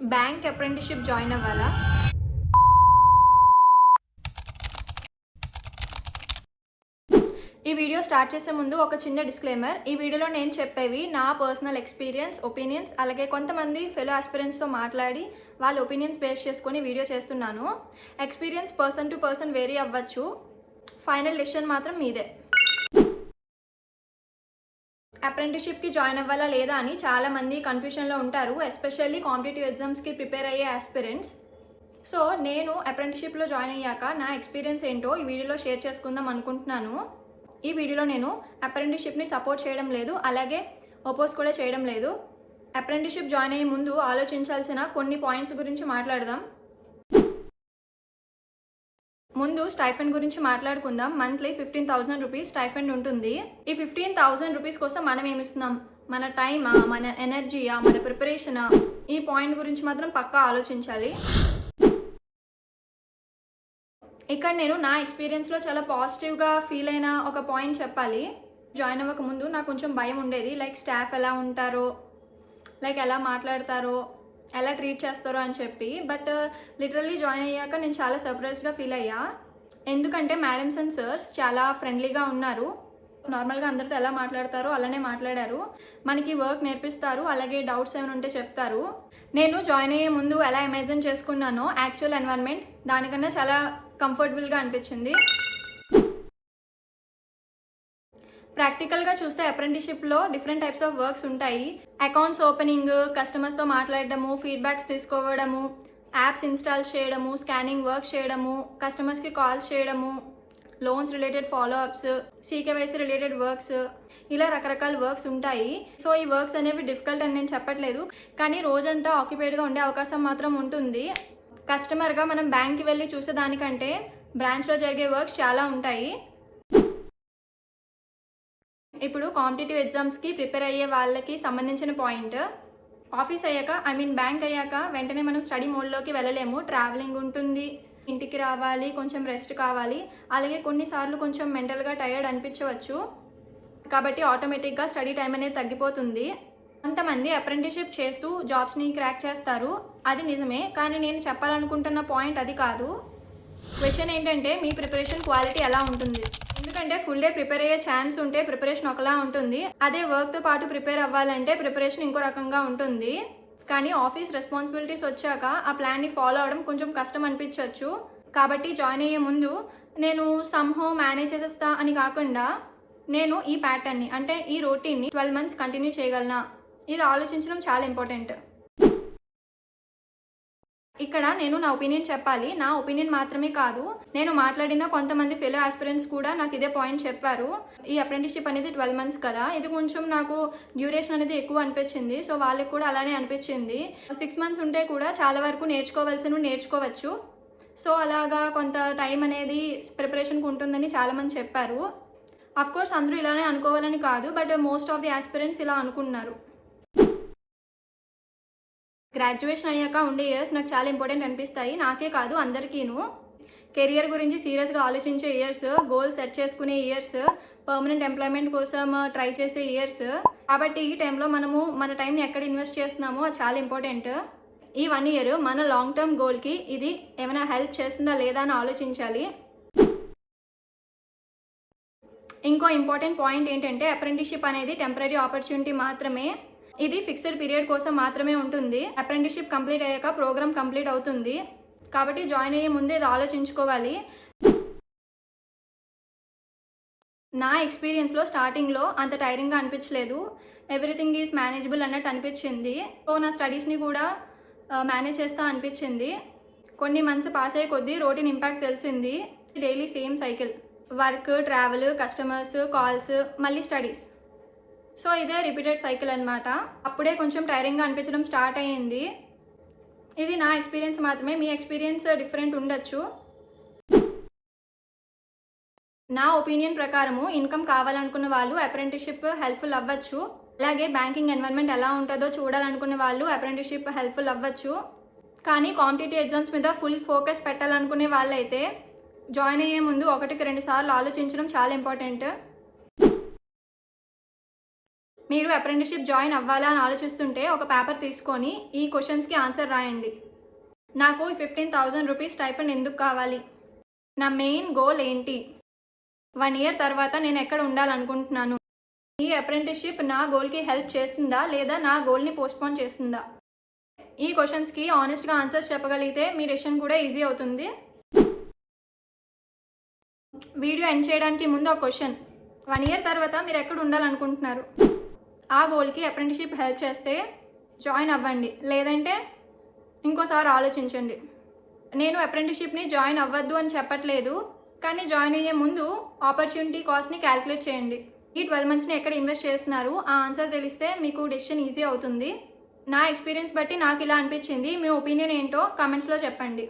Bank apprenticeship join అవ్వాలా? ఈ video start చేసే ముందు ఒక చిన్న డిస్క్లైమర్. ఈ వీడియోలో నేను చెప్పేవి నా పర్సనల్ ఎక్స్పీరియన్స్, ఒపీనియన్స్, అలాగే కొంతమంది ఫెలో ఆస్పిరెంట్స్‌తో మాట్లాడి వాళ్ళ ఒపీనియన్స్ బేస్ చేసుకొని వీడియో చేస్తున్నాను. Experience person to person vary అవ్వచ్చు. ఫైనల్ డెసిషన్ మాత్రం మీదే. అప్రెంటిస్‌షిప్‌కి జాయిన్ అవ్వాలా లేదా అని చాలామంది కన్ఫ్యూషన్లో ఉంటారు, ఎస్పెషల్లీ కాంపిటేటివ్ ఎగ్జామ్స్కి ప్రిపేర్ అయ్యే ఆస్పిరెంట్స్. సో నేను అప్రెంటిస్‌షిప్‌లో జాయిన్ అయ్యాక నా ఎక్స్పీరియన్స్ ఏంటో ఈ వీడియోలో షేర్ చేసుకుందాం అనుకుంటున్నాను. ఈ వీడియోలో నేను అప్రెంటిస్‌షిప్‌ని సపోర్ట్ చేయడం లేదు, అలాగే ఒపోజ్ కూడా చేయడం లేదు. అప్రెంటిస్‌షిప్ జాయిన్ అయ్యే ముందు ఆలోచించాల్సిన కొన్ని పాయింట్స్ గురించి మాట్లాడదాం. ముందు స్టైఫండ్ గురించి మాట్లాడుకుందాం. మంత్లీ 15,000 రూపీస్ స్టైఫండ్ ఉంటుంది. ఈ 15,000 రూపీస్ కోసం మనం ఏమిస్తున్నాం? మన టైమా, మన ఎనర్జీయా, మన ప్రిపరేషనా? ఈ పాయింట్ గురించి మాత్రం పక్కా ఆలోచించాలి. ఇక్కడ నేను నా ఎక్స్పీరియన్స్లో చాలా పాజిటివ్గా ఫీల్ అయిన ఒక పాయింట్ చెప్పాలి. జాయిన్ అవ్వక ముందు నాకు కొంచెం భయం ఉండేది, లైక్ స్టాఫ్ ఎలా ఉంటారో, లైక్ ఎలా మాట్లాడతారో, ఎలా ట్రీట్ చేస్తారో అని చెప్పి. బట్ లిటరల్లీ జాయిన్ అయ్యాక నేను చాలా సర్ప్రైజ్గా ఫీల్ అయ్యా. ఎందుకంటే మేడమ్స్ అండ్ సర్స్ చాలా ఫ్రెండ్లీగా ఉన్నారు. నార్మల్గా అందరితో ఎలా మాట్లాడతారో అలానే మాట్లాడారు. మనకి వర్క్ నేర్పిస్తారు, అలాగే డౌట్స్ ఏమైనా ఉంటే చెప్తారు. నేను జాయిన్ అయ్యే ముందు ఎలా ఇమాజిన్ చేసుకున్నానో యాక్చువల్ ఎన్వైర్న్మెంట్ దానికన్నా చాలా కంఫర్టబుల్గా అనిపించింది. ప్రాక్టికల్గా చూస్తే అప్రెంటిస్‌షిప్‌లో డిఫరెంట్ టైప్స్ ఆఫ్ వర్క్స్ ఉంటాయి. అకౌంట్స్ ఓపెనింగ్, కస్టమర్స్తో మాట్లాడడము, ఫీడ్బ్యాక్స్ తీసుకోవడము, యాప్స్ ఇన్స్టాల్ చేయడము, స్కానింగ్ వర్క్ చేయడము, కస్టమర్స్కి కాల్స్ చేయడము, loans related follow ups, CKYC related works, ఇలా రకరకాల వర్క్స్ ఉంటాయి. సో ఈ వర్క్స్ అనేవి డిఫికల్ట్ అని నేను చెప్పట్లేదు, కానీ రోజంతా ఆక్యుపైడ్గా ఉండే అవకాశం మాత్రం ఉంటుంది. కస్టమర్గా మనం బ్యాంక్కి వెళ్ళి చూసేదానికంటే బ్రాంచ్లో జరిగే వర్క్స్ చాలా ఉంటాయి. ఇప్పుడు కాంపిటేటివ్ ఎగ్జామ్స్కి ప్రిపేర్ అయ్యే వాళ్ళకి సంబంధించిన పాయింట్, ఆఫీస్ అయ్యాక బ్యాంక్ అయ్యాక వెంటనే మనం స్టడీ మోడ్లోకి వెళ్ళలేము. ట్రావెలింగ్ ఉంటుంది, ఇంటికి రావాలి, కొంచెం రెస్ట్ కావాలి, అలాగే కొన్నిసార్లు కొంచెం మెంటల్గా టైర్డ్ అనిపించవచ్చు. కాబట్టి ఆటోమేటిక్గా స్టడీ టైం అనేది తగ్గిపోతుంది. కొంతమంది అప్రెంటిస్‌షిప్ చేస్తూ జాబ్స్ని క్రాక్ చేస్తారు, అది నిజమే. కానీ నేను చెప్పాలనుకుంటున్న పాయింట్ అది కాదు. క్వశ్చన్ ఏంటంటే మీ ప్రిపరేషన్ క్వాలిటీ ఎలా ఉంటుంది? ఎందుకంటే ఫుల్ డే ప్రిపేర్ అయ్యే ఛాన్స్ ఉంటే ప్రిపరేషన్ ఒకలా ఉంటుంది, అదే వర్క్తో పాటు ప్రిపేర్ అవ్వాలంటే ప్రిపరేషన్ ఇంకో రకంగా ఉంటుంది. కానీ ఆఫీస్ రెస్పాన్సిబిలిటీస్ వచ్చాక ఆ ప్లాన్ని ఫాలో అవడం కొంచెం కష్టం అనిపించవచ్చు. కాబట్టి జాయిన్ అయ్యే ముందు నేను సమ్హౌ మేనేజ్ చేసేస్తా అని కాకుండా, నేను ఈ ప్యాటర్న్ని అంటే ఈ రొటీన్ని 12 months కంటిన్యూ చేయగలనా, ఇది ఆలోచించడం చాలా ఇంపార్టెంట్. ఇక్కడ నేను నా ఒపీనియన్ చెప్పాలి. నా ఒపీనియన్ మాత్రమే కాదు, నేను మాట్లాడిన కొంతమంది ఫెలో ఆస్పిరెంట్స్ కూడా నాకు ఇదే పాయింట్ చెప్పారు. ఈ అప్రెంటిస్‌షిప్ అనేది 12 months కదా, ఇది కొంచెం నాకు డ్యూరేషన్ అనేది ఎక్కువ అనిపించింది. సో వాళ్ళకి కూడా అలానే అనిపించింది. 6 months ఉంటే కూడా చాలా వరకు నేర్చుకోవాల్సినవి నేర్చుకోవచ్చు. సో అలాగా కొంత టైం అనేది ప్రిపరేషన్కి ఉంటుందని చాలామంది చెప్పారు. అఫ్కోర్స్ అందరూ ఇలానే అనుకోవాలని కాదు, but most of the aspirants ఇలా అనుకున్నారు. గ్రాడ్యుయేషన్ అయ్యాక ఉండే ఇయర్స్ నాకు చాలా ఇంపార్టెంట్ అనిపిస్తాయి, నాకే కాదు అందరికీను. కెరియర్ గురించి సీరియస్గా ఆలోచించే ఇయర్స్, గోల్ సెట్ చేసుకునే ఇయర్స్, పర్మనెంట్ ఎంప్లాయ్మెంట్ కోసం ట్రై చేసే ఇయర్స్. కాబట్టి ఈ టైంలో మనము మన టైంని ఎక్కడ ఇన్వెస్ట్ చేస్తున్నామో అది చాలా ఇంపార్టెంట్. ఈ 1 year మన లాంగ్ టర్మ్ గోల్కి ఇది ఏమైనా హెల్ప్ చేస్తుందా లేదా అని ఆలోచించాలి. ఇంకో ఇంపార్టెంట్ పాయింట్ ఏంటంటే అప్రెంటిస్‌షిప్ అనేది టెంపరరీ ఆపర్చునిటీ మాత్రమే. ఇది ఫిక్స్డ్ పీరియడ్ కోసం మాత్రమే ఉంటుంది. అప్రెంటిస్‌షిప్ కంప్లీట్ అయ్యాక ప్రోగ్రామ్ కంప్లీట్ అవుతుంది. కాబట్టి జాయిన్ అయ్యే ముందే ఇది ఆలోచించుకోవాలి. నా ఎక్స్పీరియన్స్లో స్టార్టింగ్లో అంత టైరింగ్గా అనిపించలేదు, ఎవ్రీథింగ్ ఈజ్ మేనేజబుల్ అన్నట్టు అనిపించింది. సో నా స్టడీస్ని కూడా మేనేజ్ చేస్తా అనిపించింది. కొన్ని మంత్స్ పాస్ అయ్యే కొద్దీ రొటీన్ ఇంపాక్ట్ తెలిసింది. Daily same cycle, work, travel, customers, calls, మళ్ళీ స్టడీస్. సో ఇదే రిపీటెడ్ సైకిల్ అనమాట. అప్పుడే కొంచెం టైరింగ్గా అనిపించడం స్టార్ట్ అయ్యింది. ఇది నా ఎక్స్పీరియన్స్ మాత్రమే, మీ ఎక్స్పీరియన్స్ డిఫరెంట్ ఉండొచ్చు. నా ఒపీనియన్ ప్రకారము ఇన్కమ్ కావాలనుకున్న వాళ్ళు అప్రెంటిస్‌షిప్ హెల్ప్ఫుల్ అవ్వచ్చు. అలాగే బ్యాంకింగ్ ఎన్వైర్న్మెంట్ ఎలా ఉంటుందో చూడాలనుకునే వాళ్ళు అప్రెంటిస్‌షిప్ హెల్ప్ఫుల్ అవ్వచ్చు. కానీ కాంపిటేటివ్ ఎగ్జామ్స్ మీద ఫుల్ ఫోకస్ పెట్టాలనుకునే వాళ్ళైతే జాయిన్ అయ్యే ముందు 1-2 సార్లు ఆలోచించడం చాలా ఇంపార్టెంట్. మీరు అప్రెంటిస్షిప్ జాయిన్ అవ్వాలా అని ఆలోచిస్తుంటే ఒక పేపర్ తీసుకొని ఈ క్వశ్చన్స్కి ఆన్సర్ రాయండి. నాకు ఈ 15,000 రూపీస్ స్టైఫండ్ ఎందుకు కావాలి? నా మెయిన్ గోల్ ఏంటి? 1 ఇయర్ తర్వాత నేను ఎక్కడ ఉండాలనుకుంటున్నాను? ఈ అప్రెంటిస్షిప్ నా గోల్కి హెల్ప్ చేస్తుందా లేదా నా గోల్ని పోస్ట్పోన్ చేస్తుందా? ఈ క్వశ్చన్స్కి ఆనెస్ట్గా ఆన్సర్స్ చెప్పగలిగితే మీ డెసిషన్ కూడా ఈజీ అవుతుంది. వీడియో ఎండ్ చేయడానికి ముందు ఒక క్వశ్చన్. 1 ఇయర్ తర్వాత మీరు ఎక్కడ ఉండాలనుకుంటున్నారు? ఆ గోల్కి అప్రెంటిస్షిప్ హెల్ప్ చేస్తే జాయిన్ అవ్వండి, లేదంటే ఇంకోసారి ఆలోచించండి. నేను అప్రెంటిస్షిప్ని జాయిన్ అవ్వద్దు అని చెప్పట్లేదు, కానీ జాయిన్ అయ్యే ముందు ఆపర్చునిటీ కాస్ట్ని క్యాలిక్యులేట్ చేయండి. ఈ 12 మంత్స్ని ఎక్కడ ఇన్వెస్ట్ చేస్తున్నారు ఆ ఆన్సర్ తెలిస్తే మీకు డెసిషన్ ఈజీ అవుతుంది. నా ఎక్స్పీరియన్స్ బట్టి నాకు ఇలా అనిపించింది. మీ ఒపీనియన్ ఏంటో కామెంట్స్లో చెప్పండి.